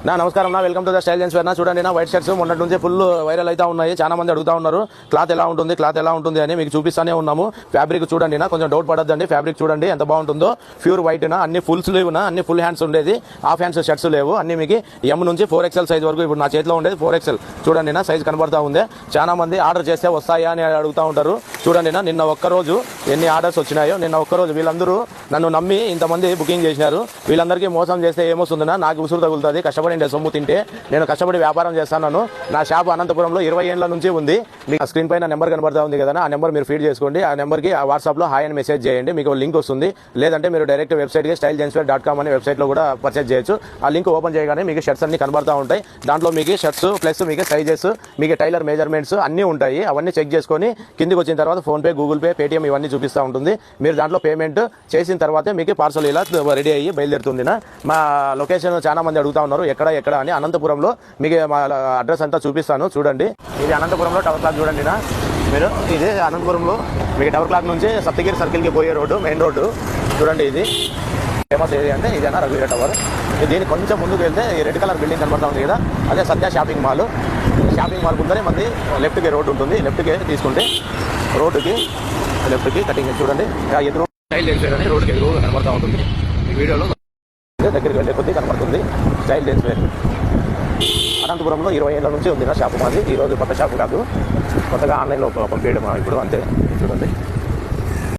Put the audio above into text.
నమస్కారం welcome to the style gents wear చూడండి white shirts మొన్నటి నుంచి ఫుల్ వైరల్ అయితే ఉన్నాయి. చాలా మంది అడుగుతా ఉన్నారు క్లాత్ ఎలా ఉంటుంది అని మీకు చూపిస్తానే ఉన్నాము. ఫ్యాబ్రిక్ చూడండి కొంచెం డౌట్ పడద్దండి. ఫ్యాబ్రిక్ చూడండి ఎంత బాగుంటుందో. ప్యూర్ వైట్ అన్ని ఫుల్ స్లీవ్ అన్ని ఫుల్ హ్యాండ్స్ ఉండేది, హాఫ్ హ్యాండ్స్ షర్ట్స్ లేవు. అన్ని మీకు ఎం నుంచి 4XL సైజ్ వరకు ఇప్పుడు నా చేతిలో ఉండేది 4XL చూడండి సైజ్ కనబడతా ఉంది. చాలా మంది ఆర్డర్ చేస్తే వస్తాయా అని అడుగుతూ ఉంటారు. చూడండి నిన్న ఒక్కరోజు ఎన్ని ఆర్డర్స్ వచ్చినాయో. నిన్న ఒక్కరోజు వీళ్ళందరూ నన్ను నమ్మి ఇంతమంది బుకింగ్ చేసినారు. వీళ్ళందరికీ మోసం చేస్తే ఏమొస్తుందన్నా నాకు ఉసురు తగులుతుంది. కష్టపడి సొమ్ము తింటే నేను కష్టపడి వ్యాపారం చేస్తాను. నా షాప్ అనంతపురంలో 20 ఏళ్ల నుంచి ఉంది. మీకు స్క్రీన్ పైన నెంబర్ కనబడతా ఉంది కదా, ఆ నెంబర్ మీరు ఫీడ్ చేసుకోండి. ఆ నెంబర్కి వాట్సాప్లో హాయ్ అని మెసేజ్ చేయండి, మీకు లింక్ వస్తుంది. లేదంటే మీరు డైరెక్ట్ వెబ్సైట్కి stylejeanswear.com అనే వెబ్సైట్లో కూడా పర్చేజ్ చేయొచ్చు. ఆ లింక్ ఓపెన్ చేయగానే మీకు షర్ట్స్ అన్ని కనబడతా ఉంటాయి. దాంట్లో మీకు షర్ట్స్ ప్లస్ మీకు సైజెస్, మీకు టైలర్ మెజర్మెంట్స్ అన్నీ ఉంటాయి. అవన్నీ చెక్ చేసుకొని కిందికి వచ్చిన తర్వాత ఫోన్పే, గూగుల్ పే, పేటీఎం ఇవన్నీ చూపిస్తూ ఉంటుంది. మీరు దాంట్లో పేమెంట్ చేసిన తర్వాతే మీకు పార్సల్ ఇలా రెడీ అయ్యి బయలుదేరుతుంది. మా లొకేషన్ చాలా మంది అడుగుతా ఉన్నారు ఎక్కడ అని. అనంతపురంలో మీకు మా అడ్రస్ అంతా చూపిస్తాను. చూడండి ఇది అనంతపురంలో టవర్ క్లాక్ చూడండి మీరు. ఇది అనంతపురంలో మీకు టవర్ క్లాక్ నుంచి సప్తగిరి సర్కిల్కి పోయే రోడ్డు, మెయిన్ రోడ్డు చూడంండి. ఇది ఫేమస్ ఏరియా అంటే ఇదేనా రఘువీర టవర్. దీనికి కొంచెం ముందుకు వెళ్తే ఈ రెడ్ కలర్ బిల్డింగ్ కనబడతా ఉంది కదా, అదే సత్య షాపింగ్ మాల్. షాపింగ్ మాల్ ముందరే మంది లెఫ్ట్కి రోడ్డు ఉంటుంది. లెఫ్ట్కి తీసుకుంటే రోడ్డుకి లెఫ్ట్కి కటింగ్ చూడండి. ఎదురు స్టైల్ జెన్స్ అని రోడ్డుకి ఎదురు కనబడతా ఉంటుంది. ఈ వీడియోలో దగ్గరికి వెళ్ళే కొద్దీ కనబడుతుంది స్టైల్ జెన్స్ వేర్. అనంతపురంలో 20 ఏళ్ల నుంచి ఉంది నా షాపు మాది. ఈరోజు కొత్త షాపు కాదు, కొత్తగా ఆన్లైన్లో పంపించడం ఇప్పుడు అంతే. చూడండి